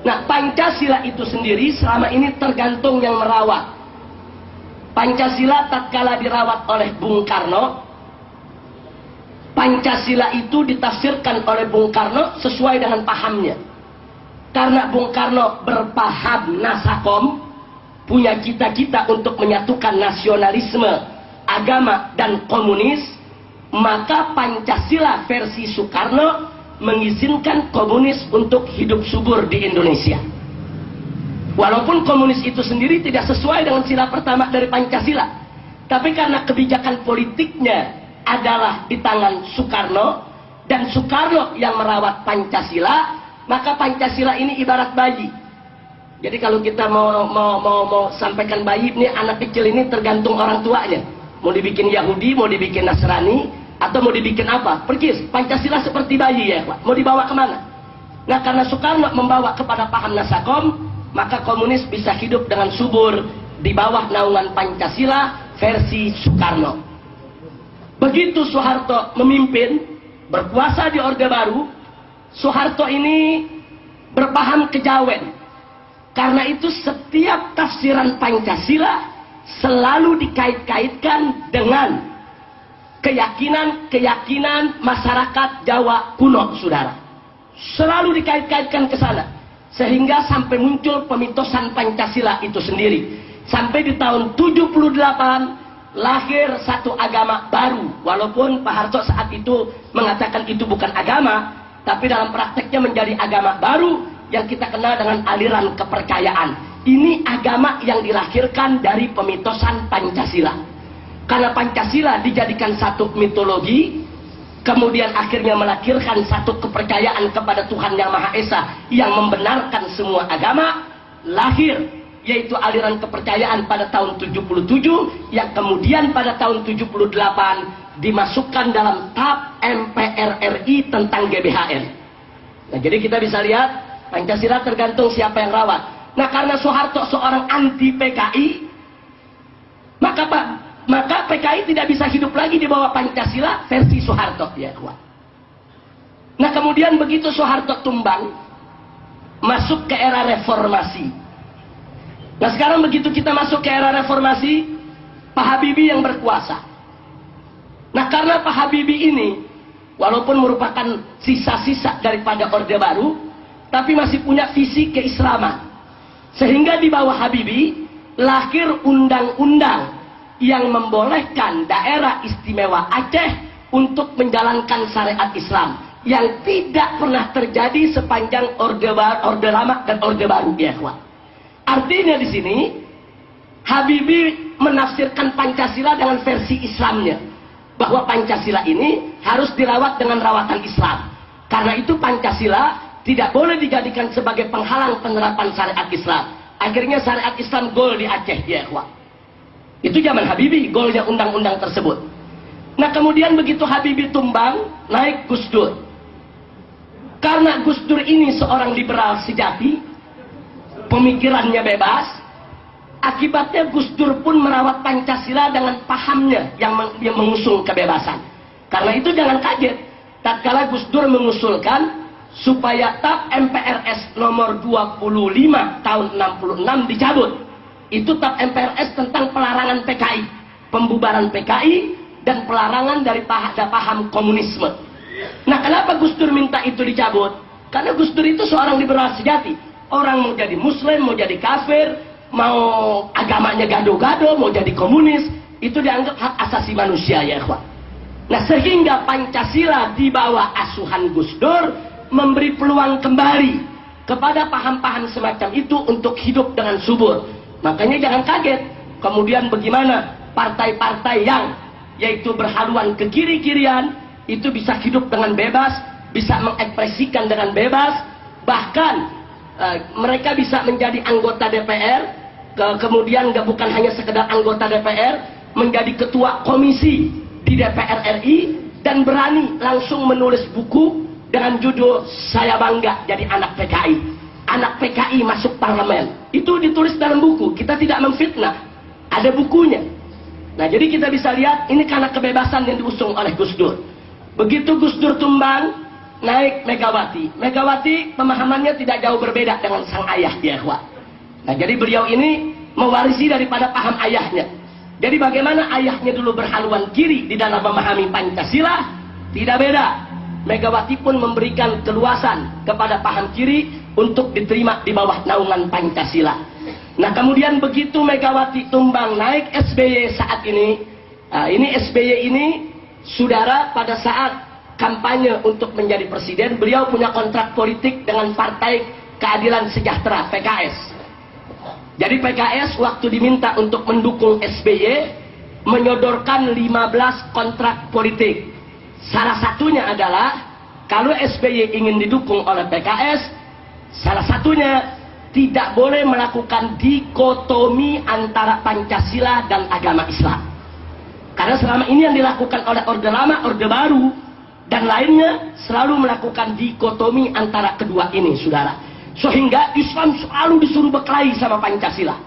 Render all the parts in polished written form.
Nah, Pancasila itu sendiri selama ini tergantung yang merawat. Pancasila tatkala dirawat oleh Bung Karno, Pancasila itu ditafsirkan oleh Bung Karno sesuai dengan pahamnya. Karena Bung Karno berpaham nasakom, punya cita-cita untuk menyatukan nasionalisme, agama, dan komunis, maka Pancasila versi Soekarno mengizinkan komunis untuk hidup subur di Indonesia. Walaupun komunis itu sendiri tidak sesuai dengan sila pertama dari Pancasila, tapi karena kebijakan politiknya adalah di tangan Soekarno, dan Soekarno yang merawat Pancasila, maka Pancasila ini ibarat bayi. Jadi kalau kita mau sampaikan bayi, ini anak kecil ini tergantung orang tuanya. Mau dibikin Yahudi, mau dibikin Nasrani, atau mau dibikin apa? Persis, Pancasila seperti bayi ya Pak. Mau dibawa kemana? Nah, karena Soekarno membawa kepada paham nasakom, maka komunis bisa hidup dengan subur di bawah naungan Pancasila versi Soekarno. Begitu Soeharto memimpin, berkuasa di Orde Baru, Soeharto ini berpaham kejawen. Karena itu setiap tafsiran Pancasila selalu dikait-kaitkan dengan keyakinan masyarakat Jawa kuno, saudara. Selalu dikait-kaitkan ke sana. Sehingga sampai muncul pemitosan Pancasila itu sendiri. Sampai di tahun 78 lahir satu agama baru. Walaupun Pak Harto saat itu mengatakan itu bukan agama, tapi dalam prakteknya menjadi agama baru yang kita kenal dengan aliran kepercayaan. Ini agama yang dilahirkan dari pemitosan Pancasila. Karena Pancasila dijadikan satu mitologi, kemudian akhirnya melahirkan satu kepercayaan kepada Tuhan Yang Maha Esa yang membenarkan semua agama, lahir yaitu aliran kepercayaan pada tahun 77 yang kemudian pada tahun 78 dimasukkan dalam TAP MPR RI tentang GBHN. Nah, jadi kita bisa lihat Pancasila tergantung siapa yang rawat. Nah, karena Soeharto seorang anti PKI, maka PKI tidak bisa hidup lagi di bawah Pancasila versi Soeharto, ya kawan. Nah, kemudian begitu Soeharto tumbang, masuk ke era reformasi. Nah, sekarang begitu kita masuk ke era reformasi, Pak Habibie yang berkuasa. Nah, karena Pak Habibie ini walaupun merupakan sisa-sisa daripada Orde Baru, tapi masih punya visi keislaman. Sehingga di bawah Habibie lahir undang-undang yang membolehkan daerah istimewa Aceh untuk menjalankan syariat Islam yang tidak pernah terjadi sepanjang Orde Lama dan Orde Baru, ya kawan. Artinya di sini Habibie menafsirkan Pancasila dengan versi Islamnya, bahwa Pancasila ini harus dirawat dengan rawatan Islam. Karena itu Pancasila tidak boleh dijadikan sebagai penghalang penerapan syariat Islam. Akhirnya syariat Islam gol di Aceh, ya kawan. Itu zaman Habibie, golnya undang-undang tersebut. Nah, kemudian begitu Habibie tumbang, naik Gus Dur. Karena Gus Dur ini seorang liberal sejati, pemikirannya bebas, akibatnya Gus Dur pun merawat Pancasila dengan pahamnya yang mengusung kebebasan. Karena itu jangan kaget, tatkala Gus Dur mengusulkan supaya TAP MPRS nomor 25 tahun 66 dicabut. Itu TAP MPRS tentang pelarangan PKI, pembubaran PKI, dan pelarangan dari paham komunisme. Nah, kenapa Gus Dur minta itu dicabut? Karena Gus Dur itu seorang liberal sejati. Orang mau jadi muslim, mau jadi kafir, mau agamanya gado-gado, mau jadi komunis, itu dianggap hak asasi manusia, ya ikhwan. Nah, sehingga Pancasila di bawah asuhan Gus Dur memberi peluang kembali kepada paham-paham semacam itu untuk hidup dengan subur. Makanya jangan kaget kemudian bagaimana partai-partai yang yaitu berhaluan ke kiri-kirian itu bisa hidup dengan bebas, bisa mengekspresikan dengan bebas, bahkan mereka bisa menjadi anggota DPR, kemudian bukan hanya sekedar anggota DPR, menjadi ketua komisi di DPR RI, dan berani langsung menulis buku dengan judul "Saya Bangga Jadi Anak PKI". Anak PKI masuk parlemen. Itu ditulis dalam buku. Kita tidak memfitnah. Ada bukunya. Nah, jadi kita bisa lihat ini karena kebebasan yang diusung oleh Gus Dur. Begitu Gus Dur tumbang, naik Megawati. Megawati pemahamannya tidak jauh berbeda dengan sang ayah, ya ikhwah. Nah, jadi beliau ini mewarisi daripada paham ayahnya. Jadi bagaimana ayahnya dulu berhaluan kiri di dalam memahami Pancasila, tidak beda. Megawati pun memberikan keluasan kepada paham kiri untuk diterima di bawah naungan Pancasila. Nah, kemudian begitu Megawati tumbang naik SBY saat ini, ini SBY ini, saudara, pada saat kampanye untuk menjadi presiden, beliau punya kontrak politik dengan Partai Keadilan Sejahtera, PKS. Jadi PKS waktu diminta untuk mendukung SBY, menyodorkan 15 kontrak politik. Salah satunya adalah, kalau SBY ingin didukung oleh PKS, salah satunya tidak boleh melakukan dikotomi antara Pancasila dan agama Islam. Karena selama ini yang dilakukan oleh Orde Lama, Orde Baru, dan lainnya selalu melakukan dikotomi antara kedua ini, saudara. Sehingga Islam selalu disuruh berkelahi sama Pancasila.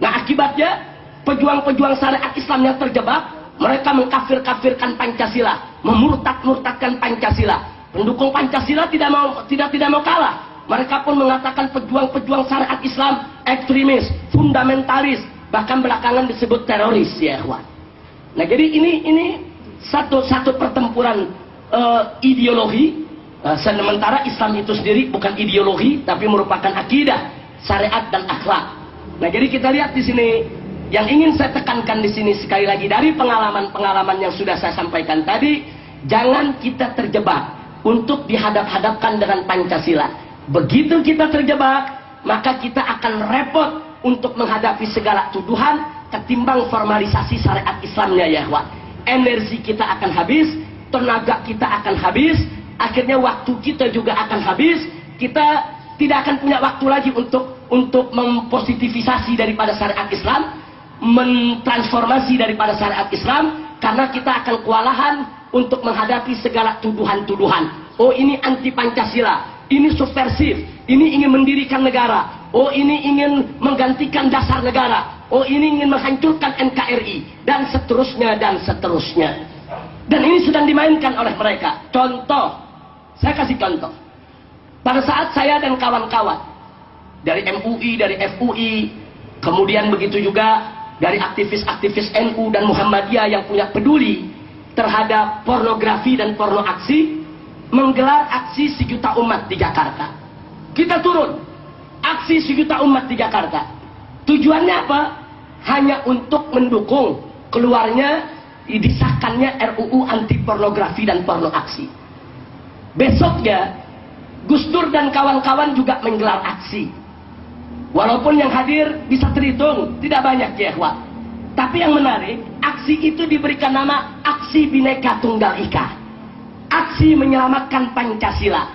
Nah, akibatnya pejuang-pejuang syariat Islam yang terjebak, mereka mengkafir-kafirkan Pancasila, memurtad-murtadkan Pancasila. Pendukung Pancasila tidak mau kalah. Mereka pun mengatakan pejuang-pejuang syariat Islam ekstremis, fundamentalis, bahkan belakangan disebut teroris, ya ikhwan. Nah, jadi ini satu pertempuran ideologi. Sementara Islam itu sendiri bukan ideologi, tapi merupakan akidah, syariat dan akhlak. Nah, jadi kita lihat di sini, yang ingin saya tekankan di sini sekali lagi dari pengalaman-pengalaman yang sudah saya sampaikan tadi, jangan kita terjebak untuk dihadap-hadapkan dengan Pancasila. Begitu kita terjebak, maka kita akan repot untuk menghadapi segala tuduhan ketimbang formalisasi syariat Islamnya, ya ikhwan. Energi kita akan habis, tenaga kita akan habis, akhirnya waktu kita juga akan habis. Kita tidak akan punya waktu lagi untuk mempositivisasi daripada syariat Islam, mentransformasi daripada syariat Islam, karena kita akan kewalahan untuk menghadapi segala tuduhan-tuduhan. Oh, ini anti Pancasila, ini subversif, ini ingin mendirikan negara, oh ini ingin menggantikan dasar negara, oh ini ingin menghancurkan NKRI, dan seterusnya dan seterusnya. Dan ini sedang dimainkan oleh mereka. Contoh, saya kasih contoh. Pada saat saya dan kawan-kawan dari MUI, dari FUI, kemudian begitu juga dari aktivis-aktivis NU dan Muhammadiyah yang punya peduli terhadap pornografi dan porno aksi, menggelar aksi 1 juta umat di Jakarta. Kita turun, aksi 1 juta umat di Jakarta. Tujuannya apa? Hanya untuk mendukung keluarnya, disahkannya RUU anti pornografi dan porno aksi. Besoknya, Gus Dur dan kawan-kawan juga menggelar aksi. Walaupun yang hadir bisa terhitung, tidak banyak, ya ikhwan. Tapi yang menarik, aksi itu diberikan nama Aksi Bhinneka Tunggal Ika. Aksi menyelamatkan Pancasila,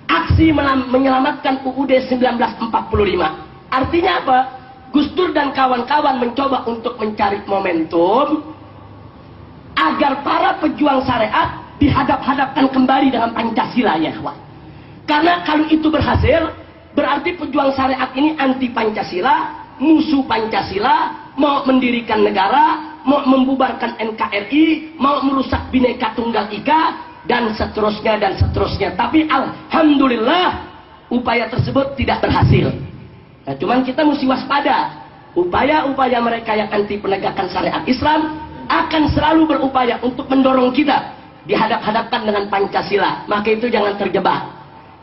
aksi menyelamatkan UUD 1945. Artinya apa? Gus Dur dan kawan-kawan mencoba untuk mencari momentum agar para pejuang syariat dihadap-hadapkan kembali dengan Pancasila, ya ikhwan. Karena kalau itu berhasil, berarti pejuang syariat ini anti Pancasila, musuh Pancasila, mau mendirikan negara, mau membubarkan NKRI, mau merusak Bhinneka Tunggal Ika, dan seterusnya dan seterusnya. Tapi alhamdulillah upaya tersebut tidak berhasil. Nah, cuman kita mesti waspada. Upaya-upaya mereka yang anti penegakan syariat Islam akan selalu berupaya untuk mendorong kita dihadap-hadapkan dengan Pancasila. Maka itu jangan terjebak.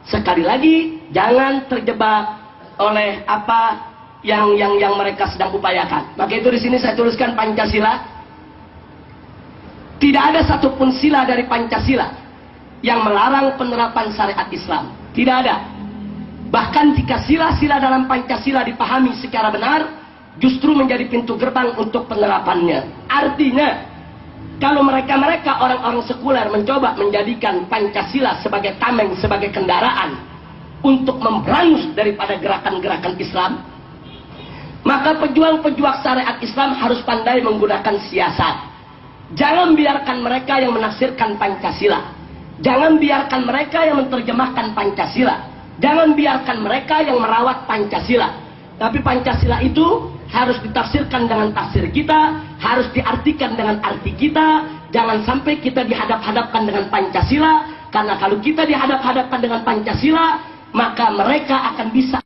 Sekali lagi, jangan terjebak oleh apa yang mereka sedang upayakan. Maka itu di sini saya tuliskan Pancasila. Tidak ada satupun sila dari Pancasila yang melarang penerapan syariat Islam. Tidak ada. Bahkan jika sila-sila dalam Pancasila dipahami secara benar, justru menjadi pintu gerbang untuk penerapannya. Artinya, kalau mereka-mereka orang-orang sekuler mencoba menjadikan Pancasila sebagai tameng, sebagai kendaraan untuk memberangus daripada gerakan-gerakan Islam, maka pejuang-pejuang syariat Islam harus pandai menggunakan siasat. Jangan biarkan mereka yang menafsirkan Pancasila. Jangan biarkan mereka yang menerjemahkan Pancasila. Jangan biarkan mereka yang merawat Pancasila. Tapi Pancasila itu harus ditafsirkan dengan tafsir kita, harus diartikan dengan arti kita. Jangan sampai kita dihadap-hadapkan dengan Pancasila, Karena kalau kita dihadap-hadapkan dengan Pancasila, maka mereka akan bisa